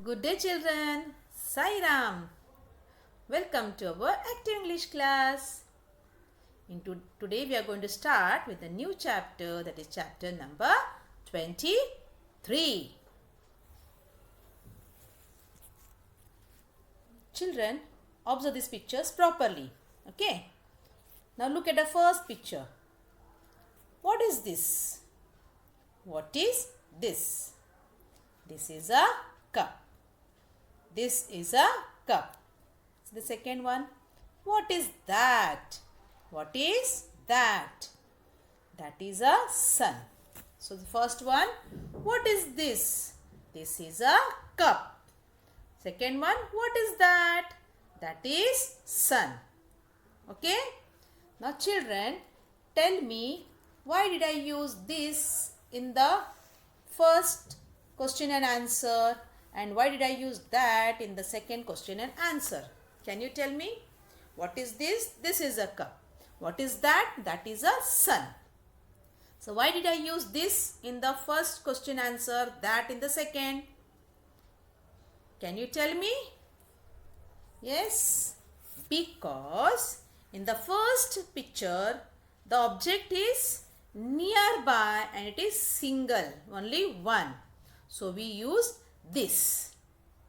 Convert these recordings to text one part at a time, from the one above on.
Good day, children. Sai Ram. Welcome to our Active English class. Today, we are going to start with a new chapter, that is chapter number 23. Children, observe these pictures properly. Okay. Now, look at the first picture. What is this? What is this? This is a cup. This is a cup. The second one, what is that? What is that? That is a sun. So the first one, what is this? This is a cup. Second one, what is that? That is sun. Okay? Now children, tell me, why did I use this in the first question and answer? And why did I use that in the second question and answer? Can you tell me? What is this? This is a cup. What is that? That is a sun. So why did I use this in the first question answer, that in the second? Can you tell me? Yes. Because in the first picture, the object is nearby and it is single, only one. So we use this.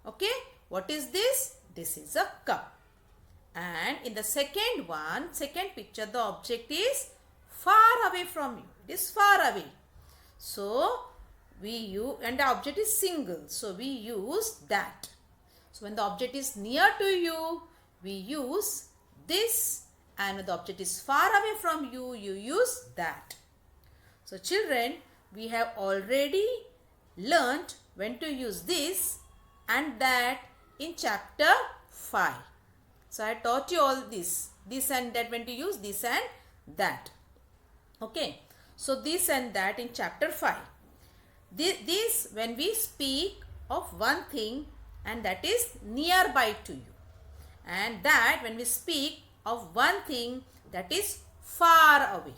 Okay, what is this? This is a cup. And in the second picture, the object is far away from you. It is far away. So we use, and the object is single. So we use that. So when the object is near to you, we use this. And when the object is far away from you, you use that. So children, we have already learnt when to use this and that in chapter 5. So I taught you all this and that, when to use this and that. Okay. So this and that in chapter 5. This when we speak of one thing and that is nearby to you. And that when we speak of one thing that is far away.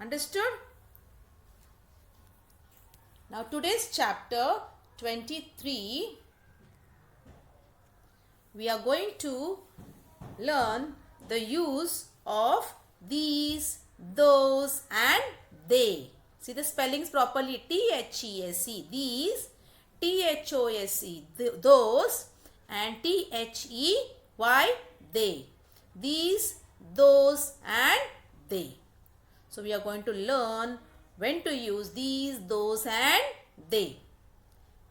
Understood? Now today's chapter 23, we are going to learn the use of these, those and they. See the spellings properly. T-H-E-S-E, these, T-H-O-S-E, those, and T-H-E-Y, they. These, those and they. So we are going to learn when to use these, those and they.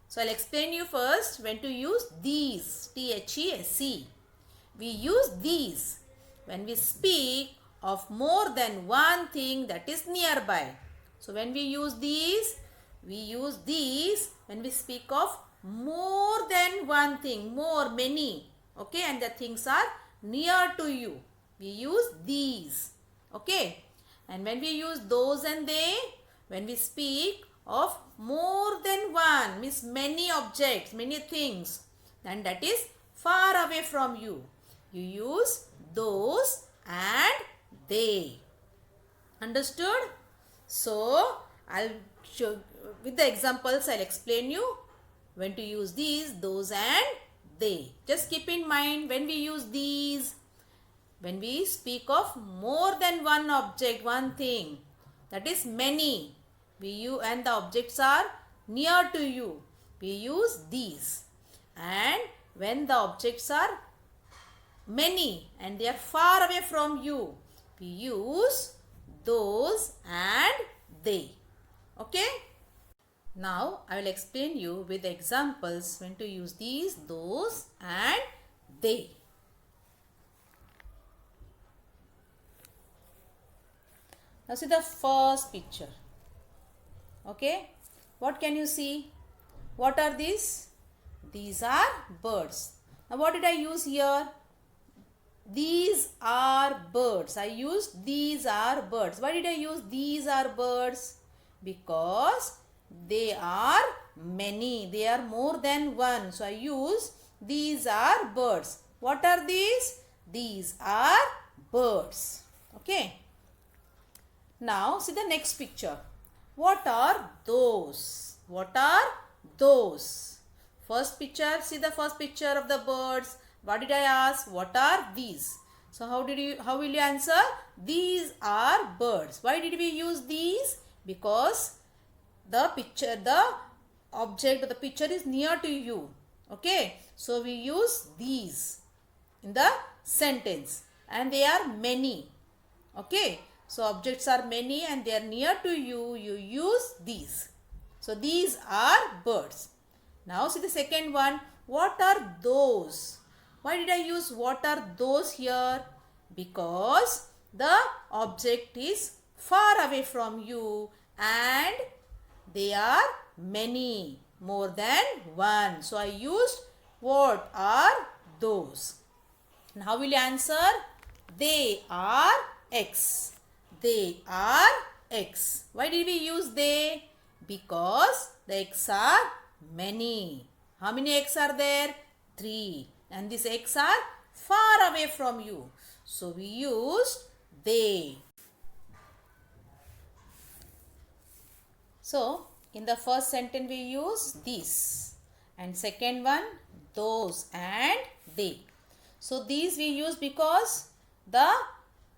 So I'll explain you first when to use these, T-H-E-S-E. We use these when we speak of more than one thing that is nearby. So when we use these when we speak of more than one thing, more, many. Okay, and the things are near to you. We use these. Okay. And when we use those and they, when we speak of more than one, means many objects, many things, and that is far away from you, you use those and they. Understood? So, I'll show with the examples. I'll explain you when to use these, those and they. Just keep in mind, when we use these, when we speak of more than one object, one thing, that is many, we use, and the objects are near to you, we use these. And when the objects are many and they are far away from you, we use those and they. Okay? Now I will explain you with examples when to use these, those and they. Now see the first picture. Okay. What can you see? What are these? These are birds. Now what did I use here? These are birds. I used these are birds. Why did I use these are birds? Because they are many. They are more than one. So I use these are birds. What are these? These are birds. Okay. Now see the next picture. What are those? What are those? First picture, see the first picture of the birds. What did I ask? What are these? So how will you answer? These are birds. Why did we use these? Because the object or the picture is near to you. Okay. So we use these in the sentence, and they are many. Okay. So objects are many and they are near to you. You use these. So these are birds. Now see the second one. What are those? Why did I use what are those here? Because the object is far away from you and they are many, more than one. So I used what are those. Now how will you answer? They are X. They are X. Why did we use they? Because the X are many. How many X are there? 3. And these X are far away from you. So we used they. So in the first sentence we use these. And second one, those and they. So these we use because the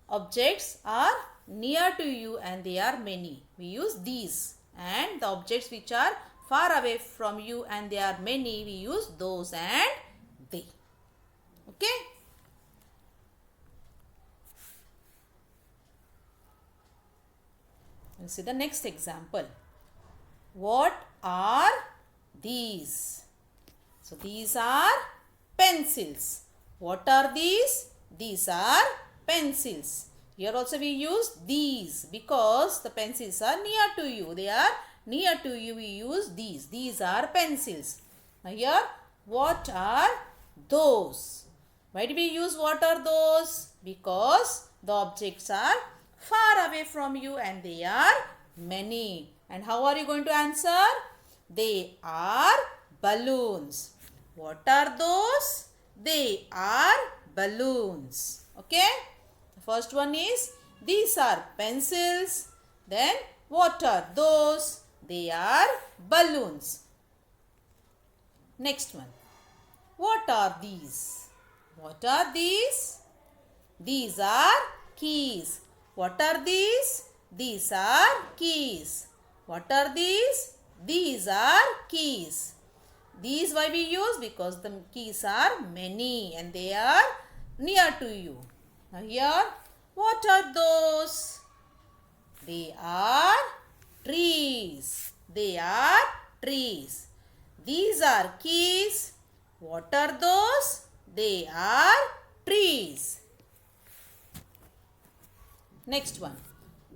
objects are near to you and they are many. We use these. And the objects which are far away from you and they are many, we use those and they. Okay. Let's see the next example. What are these? So these are pencils. What are these? These are pencils. Here also we use these because the pencils are near to you. They are near to you. We use these. These are pencils. Now here, what are those? Why do we use what are those? Because the objects are far away from you and they are many. And how are you going to answer? They are balloons. What are those? They are balloons. Okay. The first one is these are pencils. Then what are those? They are balloons. Next one. What are these? What are these? These are keys. What are these? These are keys. What are these? These are keys. These why we use? Because the keys are many and they are near to you. Now here, what are those? They are trees. They are trees. These are keys. What are those? They are trees. Next one.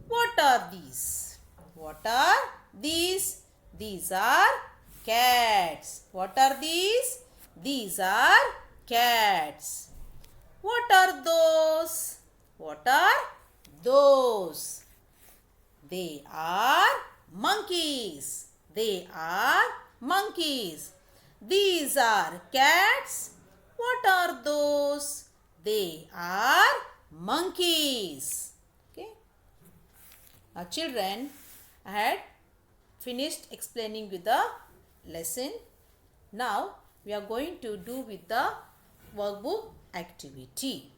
What are these? What are these? These are cats. What are these? These are cats. What are those? What are those? They are monkeys. They are monkeys. These are cats. What are those? They are monkeys. Okay. Now children, I had finished explaining with the lesson. Now we are going to do with the workbook activity.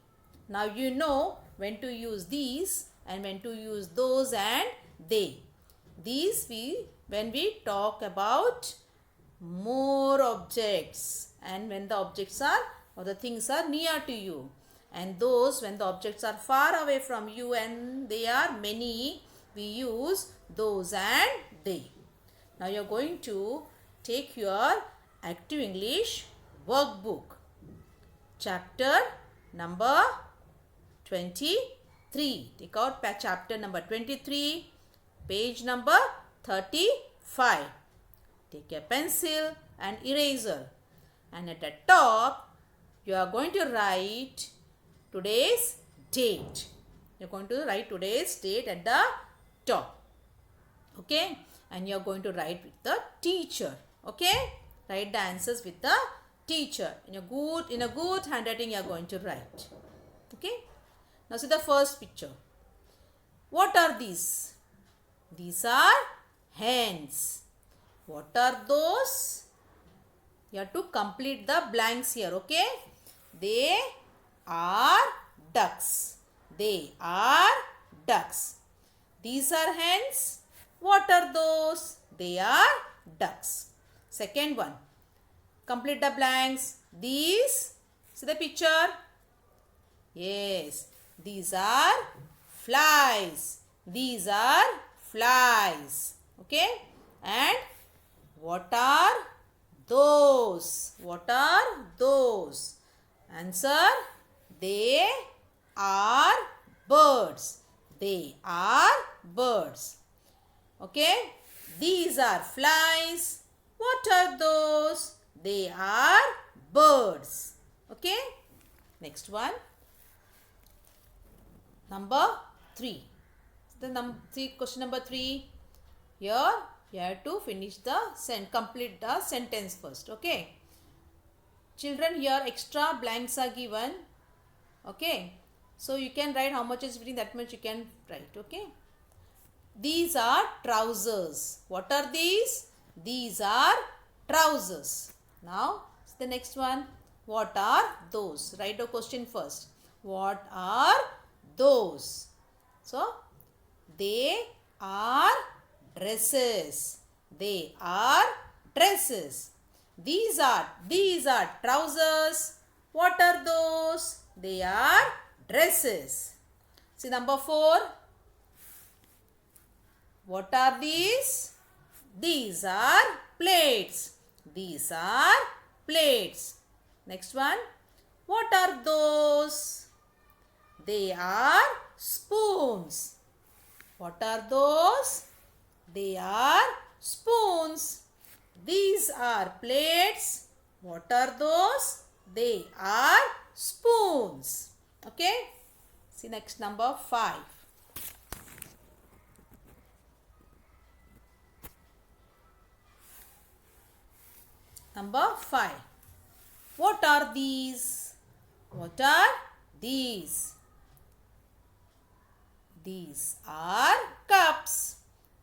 Now you know when to use these and when to use those and they. These when we talk about more objects and when the objects are or the things are near to you, and those when the objects are far away from you and they are many, we use those and they. Now you are going to take your Active English workbook, chapter number 23. Take out chapter number 23, page number 35. Take a pencil and eraser, and at the top you are going to write today's date. You are going to write today's date at the top. Okay, and you are going to write with the teacher. Okay, write the answers with the teacher in a good handwriting. You are going to write. Okay, now see the first picture. What are these? These are hens. What are those? You have to complete the blanks here. Okay. They are ducks. They are ducks. These are hens. What are those? They are ducks. Second one. Complete the blanks. These. See the picture. Yes. These are flies. These are flies. Okay. And what are those? What are those? Answer. They are birds. They are birds. Okay. These are flies. What are those? They are birds. Okay. Next one. Number 3. Question number 3. Here you have to finish the complete the sentence first. Okay. Children, here extra blanks are given. Okay. So you can write how much is fitting, that much you can write. Okay. These are trousers. What are these? These are trousers. Now the next one. What are those? Write the question first. What are those? So they are dresses. They are dresses. These are trousers. What are those? They are dresses. See number 4. What are these? These are plates. These are plates. Next one. What are those? They are spoons. What are those? They are spoons. These are plates. What are those? They are spoons. Okay. See next number 5. Number 5. What are these? What are these? These are cups.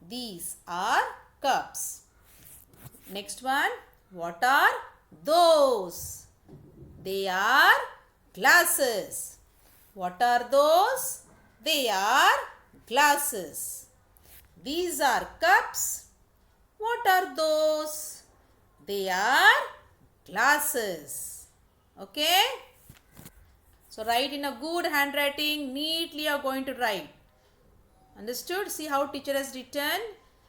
These are cups. Next one. What are those? They are glasses. What are those? They are glasses. These are cups. What are those? They are glasses. Okay. So write in a good handwriting. Neatly you are going to write. Understood? See how teacher has written.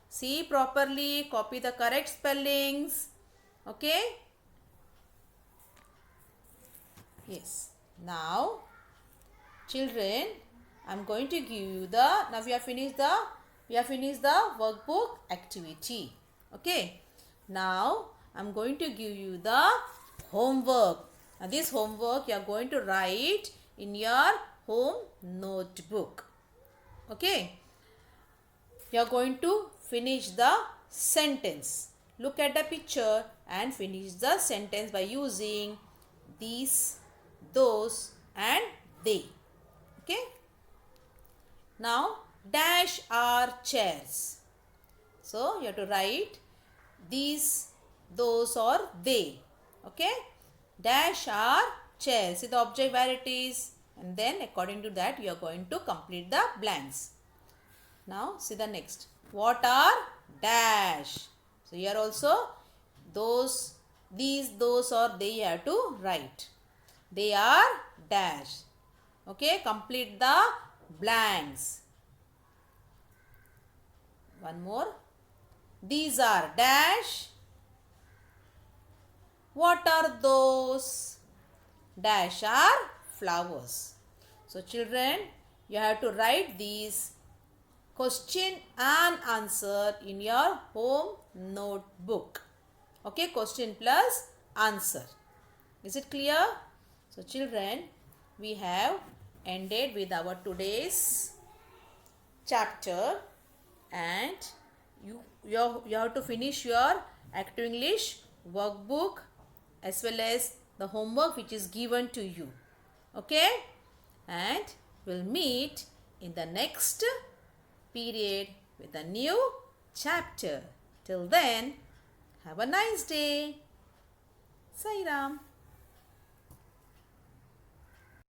See properly. Copy the correct spellings. Okay. Yes. Now, children, I am going to give you the. Now we have finished the workbook activity. Okay. Now I am going to give you the homework. Now this homework you are going to write in your home notebook. Okay. You are going to finish the sentence. Look at the picture and finish the sentence by using these, those and they. Okay. Now dash are chairs. So you have to write these, those or they. Okay. Dash are chairs. See the object where it is, and then according to that you are going to complete the blanks. Now see the next. What are dash? So here also those, these, those or they you have to write. They are dash. Okay. Complete the blanks. One more. These are dash. What are those? Dash are flowers. So children, you have to write these question and answer in your home notebook. Okay, question plus answer. Is it clear? So children, we have ended with our today's chapter, and you have to finish your Active English workbook as well as the homework which is given to you. Okay, and we'll meet in the next period with a new chapter. Till then, have a nice day. Sai Ram.